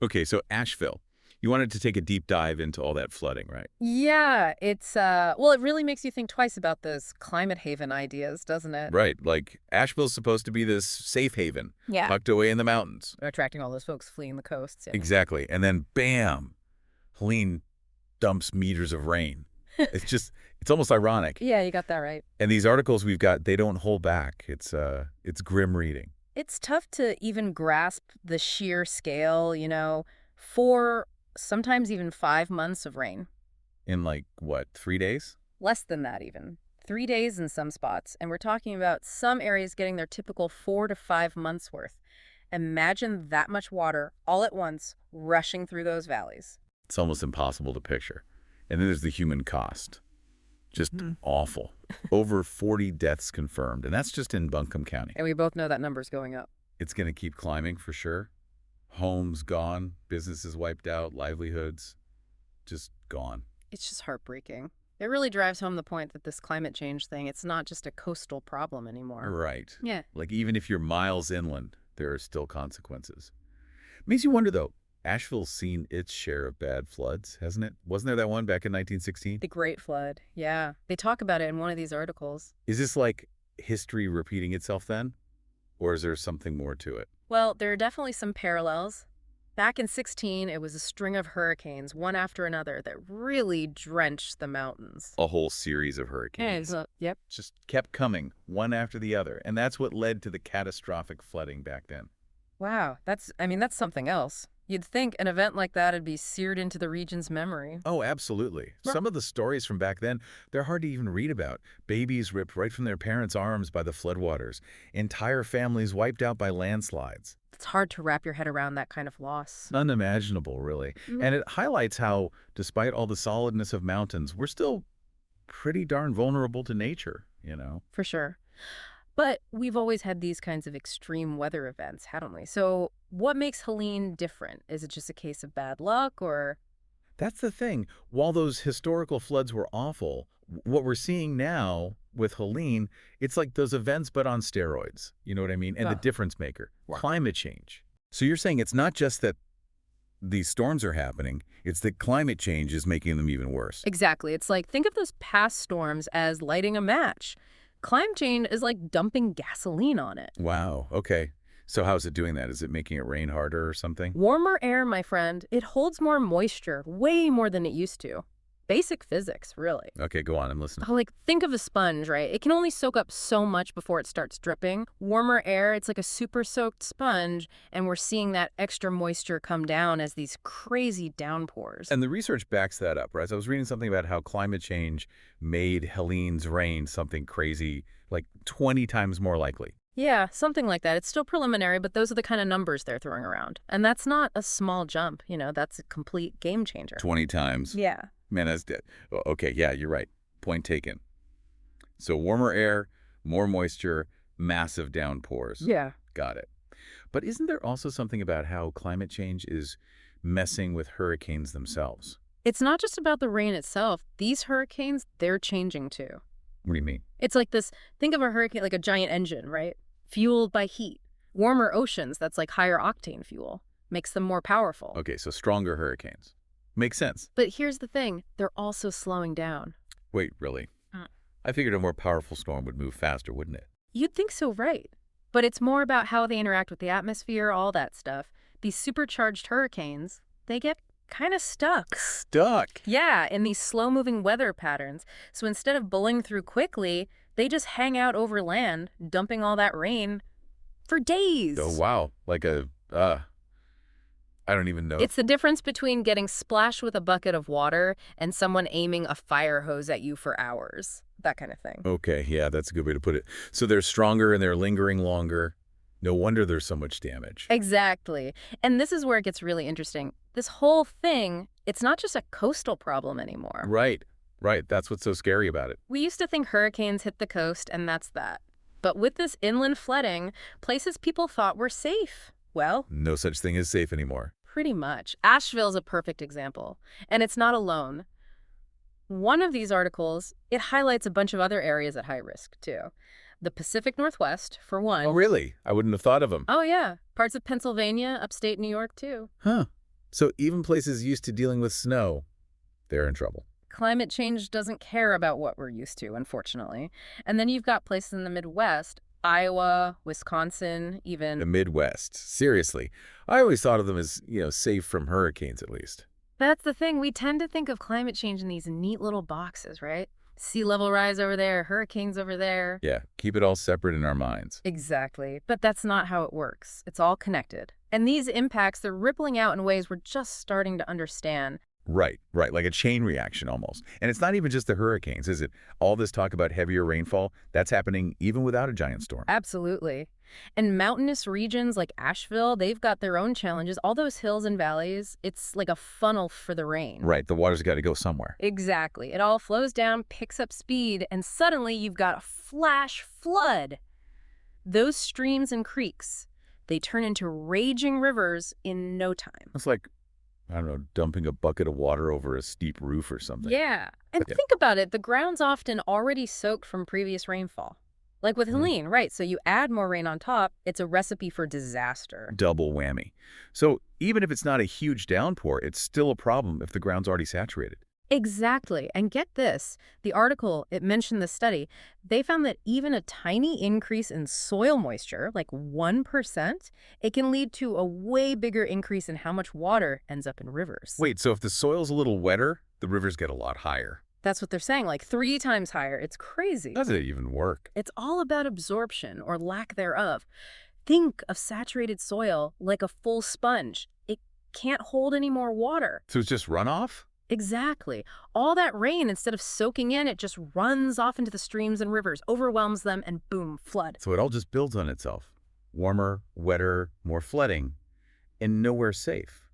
Okay, so Asheville. You wanted to take a deep dive into all that flooding, right? Yeah, well, it really makes you think twice about those climate haven ideas, doesn't it? Right, like Asheville's supposed to be this safe haven, Yeah. tucked away in the mountains. Attracting all those folks fleeing the coasts. Yeah. Exactly. And then bam, Helene dumps meters of rain. It's almost ironic. Yeah, you got that right. And these articles we've got, they don't hold back. It's grim reading. It's tough to even grasp the sheer scale, 4, sometimes even 5 months of rain. In like, what, 3 days? Less than that even. 3 days in some spots. And we're talking about some areas getting their typical 4 to 5 months worth. Imagine that much water all at once rushing through those valleys. It's almost impossible to picture. And then there's the human cost. Just awful. Over 40 deaths confirmed, and that's just in Buncombe County. And we both know that number's going up. It's going to keep climbing for sure. Homes gone, businesses wiped out, livelihoods just gone. It's just heartbreaking. It really drives home the point that this climate change thing, it's not just a coastal problem anymore. Right. Yeah. Like even if you're miles inland, there are still consequences. Makes you wonder though, Asheville's seen its share of bad floods, hasn't it? Wasn't there that one back in 1916? The Great Flood. Yeah. They talk about it in one of these articles. Is this like history repeating itself then? Or is there something more to it? Well, there are definitely some parallels. Back in 16, it was a string of hurricanes, one after another, that really drenched the mountains. A whole series of hurricanes. Yep. Just kept coming, one after the other. And that's what led to the catastrophic flooding back then. Wow. That's something else. You'd think an event like that would be seared into the region's memory. Oh, absolutely. Some of the stories from back then, they're hard to even read about. Babies ripped right from their parents' arms by the floodwaters. Entire families wiped out by landslides. It's hard to wrap your head around that kind of loss. Unimaginable, really. And it highlights how, despite all the solidness of mountains, we're still pretty darn vulnerable to nature, you know? For sure. But we've always had these kinds of extreme weather events, haven't we? So what makes Helene different? Is it just a case of bad luck or... That's the thing. While those historical floods were awful, what we're seeing now with Helene, it's like those events but on steroids. You know what I mean? And the difference maker, climate change. So you're saying it's not just that these storms are happening, it's that climate change is making them even worse. Exactly. It's like, think of those past storms as lighting a match. Climate change is like dumping gasoline on it. Wow. Okay. So how's it doing that? Is it making it rain harder or something? Warmer air, my friend, it holds more moisture, way more than it used to. Basic physics, really. Okay, go on. I'm listening. Oh, like, think of a sponge, right? It can only soak up so much before it starts dripping. Warmer air, it's like a super soaked sponge, and we're seeing that extra moisture come down as these crazy downpours. And the research backs that up, right? So I was reading something about how climate change made Helene's rain something crazy, like 20 times more likely. Yeah, something like that. It's still preliminary, but those are the kind of numbers they're throwing around. And that's not a small jump, that's a complete game changer. 20 times? Yeah. Man, that's dead. Okay, yeah, you're right. Point taken. So warmer air, more moisture, massive downpours. Yeah. Got it. But isn't there also something about how climate change is messing with hurricanes themselves? It's not just about the rain itself. These hurricanes, they're changing too. What do you mean? It's like this, think of a hurricane like a giant engine, right? Fueled by heat. Warmer oceans, that's like higher octane fuel. Makes them more powerful. Okay, so stronger hurricanes. Makes sense. But here's the thing, they're also slowing down. Wait, really? I figured a more powerful storm would move faster, wouldn't it? You'd think so, right? But it's more about how they interact with the atmosphere, all that stuff. These supercharged hurricanes, they get kind of stuck. Stuck? Yeah, in these slow-moving weather patterns. So instead of bowling through quickly, they just hang out over land, dumping all that rain for days. Oh, wow. Like I don't even know. It's the difference between getting splashed with a bucket of water and someone aiming a fire hose at you for hours. That kind of thing. Okay, yeah, that's a good way to put it. So they're stronger and they're lingering longer. No wonder there's so much damage. Exactly. And this is where it gets really interesting. This whole thing, it's not just a coastal problem anymore. Right. That's what's so scary about it. We used to think hurricanes hit the coast and that's that. But with this inland flooding, places people thought were safe, well, No such thing as safe anymore. pretty much. Asheville's a perfect example. And it's not alone. One of these articles, it highlights a bunch of other areas at high risk, too. The Pacific Northwest, for one. Oh, really? I wouldn't have thought of them. Oh, yeah. Parts of Pennsylvania, upstate New York, too. Huh. So even places used to dealing with snow, they're in trouble. Climate change doesn't care about what we're used to, unfortunately. And then you've got places in the Midwest, Iowa, Wisconsin, The even. Midwest, seriously. I always thought of them as, safe from hurricanes at least. That's the thing. We tend to think of climate change in these neat little boxes, right? Sea level rise over there, hurricanes over there. Yeah, keep it all separate in our minds. Exactly. But that's not how it works. It's all connected. And these impacts, they're rippling out in ways we're just starting to understand. Right, right, like a chain reaction almost. And it's not even just the hurricanes, is it? All this talk about heavier rainfall, that's happening even without a giant storm. Absolutely. And mountainous regions like Asheville, they've got their own challenges. All those hills and valleys, it's like a funnel for the rain. Right, the water's got to go somewhere. Exactly. It all flows down, picks up speed, and suddenly you've got a flash flood. Those streams and creeks, they turn into raging rivers in no time. It's like, I don't know, dumping a bucket of water over a steep roof or something. Yeah. And Yeah. think about it, the ground's often already soaked from previous rainfall. Like with Helene, right? So you add more rain on top, it's a recipe for disaster. Double whammy. So even if it's not a huge downpour, it's still a problem if the ground's already saturated. Exactly. And get this, the article, it mentioned the study. They found that even a tiny increase in soil moisture, like 1%, it can lead to a way bigger increase in how much water ends up in rivers. Wait, so if the soil's a little wetter, the rivers get a lot higher. That's what they're saying, like 3 times higher. It's crazy. Does it even work? It's all about absorption or lack thereof. Think of saturated soil like a full sponge. It can't hold any more water. So it's just runoff? Exactly. All that rain, instead of soaking in, it just runs off into the streams and rivers, overwhelms them, and boom, flood. So it all just builds on itself. Warmer, wetter, more flooding, and nowhere safe.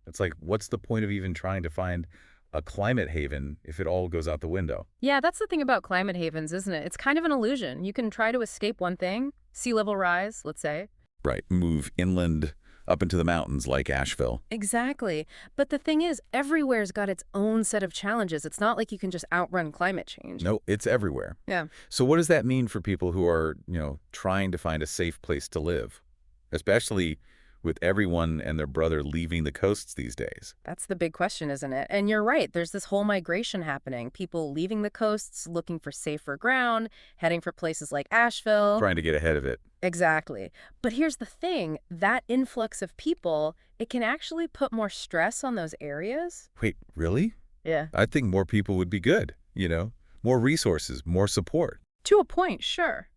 It's like, what's the point of even trying to find a climate haven if it all goes out the window? Yeah, that's the thing about climate havens, isn't it? It's kind of an illusion. You can try to escape one thing, sea level rise, let's say. Right, move inland up into the mountains like Asheville. Exactly. But the thing is, everywhere's got its own set of challenges. It's not like you can just outrun climate change. No, it's everywhere. Yeah. So what does that mean for people who are, trying to find a safe place to live? Especially with everyone and their brother leaving the coasts these days. That's the big question, isn't it? And you're right. There's this whole migration happening. People leaving the coasts, looking for safer ground, heading for places like Asheville. Trying to get ahead of it. Exactly. But here's the thing. That influx of people, it can actually put more stress on those areas. Wait, really? Yeah. I think more people would be good, More resources, more support. To a point, sure.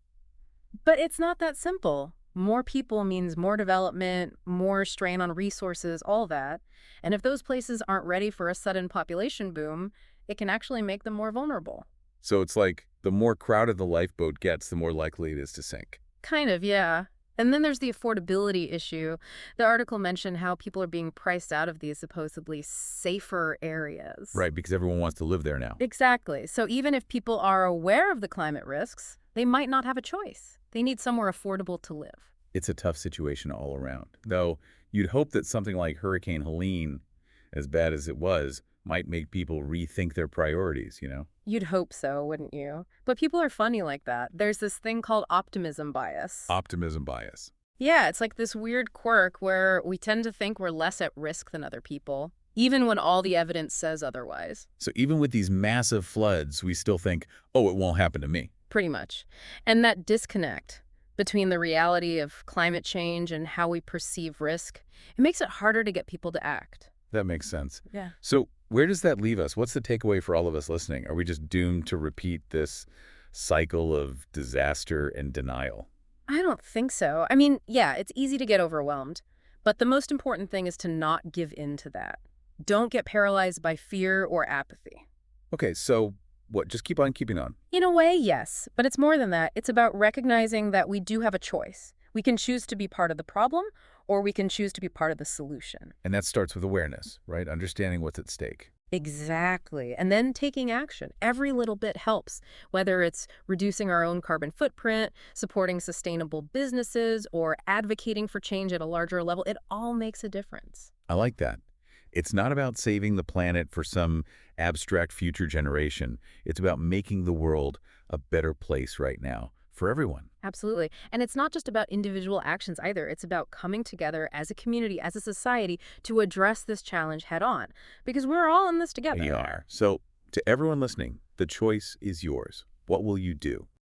But it's not that simple. More people means more development, more strain on resources, all that. And if those places aren't ready for a sudden population boom, it can actually make them more vulnerable. So it's like the more crowded the lifeboat gets, the more likely it is to sink. Kind of, yeah. And then there's the affordability issue. The article mentioned how people are being priced out of these supposedly safer areas. Right, because everyone wants to live there now. Exactly. So even if people are aware of the climate risks, they might not have a choice. They need somewhere affordable to live. It's a tough situation all around. Though you'd hope that something like Hurricane Helene, as bad as it was, might make people rethink their priorities, You'd hope so, wouldn't you? But people are funny like that. There's this thing called optimism bias. Optimism bias. Yeah, it's like this weird quirk where we tend to think we're less at risk than other people, even when all the evidence says otherwise. So even with these massive floods, we still think, oh, it won't happen to me. Pretty much. And that disconnect between the reality of climate change and how we perceive risk, it makes it harder to get people to act. That makes sense. Yeah. So where does that leave us? What's the takeaway for all of us listening? Are we just doomed to repeat this cycle of disaster and denial? I don't think so. I mean, yeah, it's easy to get overwhelmed, but the most important thing is to not give in to that. Don't get paralyzed by fear or apathy. Okay, so what? Just keep on keeping on. In a way, yes, but it's more than that. It's about recognizing that we do have a choice. We can choose to be part of the problem, or we can choose to be part of the solution. And that starts with awareness, right? Understanding what's at stake. Exactly. And then taking action. Every little bit helps, whether it's reducing our own carbon footprint, supporting sustainable businesses, or advocating for change at a larger level. It all makes a difference. I like that. It's not about saving the planet for some abstract future generation. It's about making the world a better place right now for everyone. Absolutely. And it's not just about individual actions either. It's about coming together as a community, as a society, to address this challenge head on. Because we're all in this together. We are. So, to everyone listening, the choice is yours. What will you do?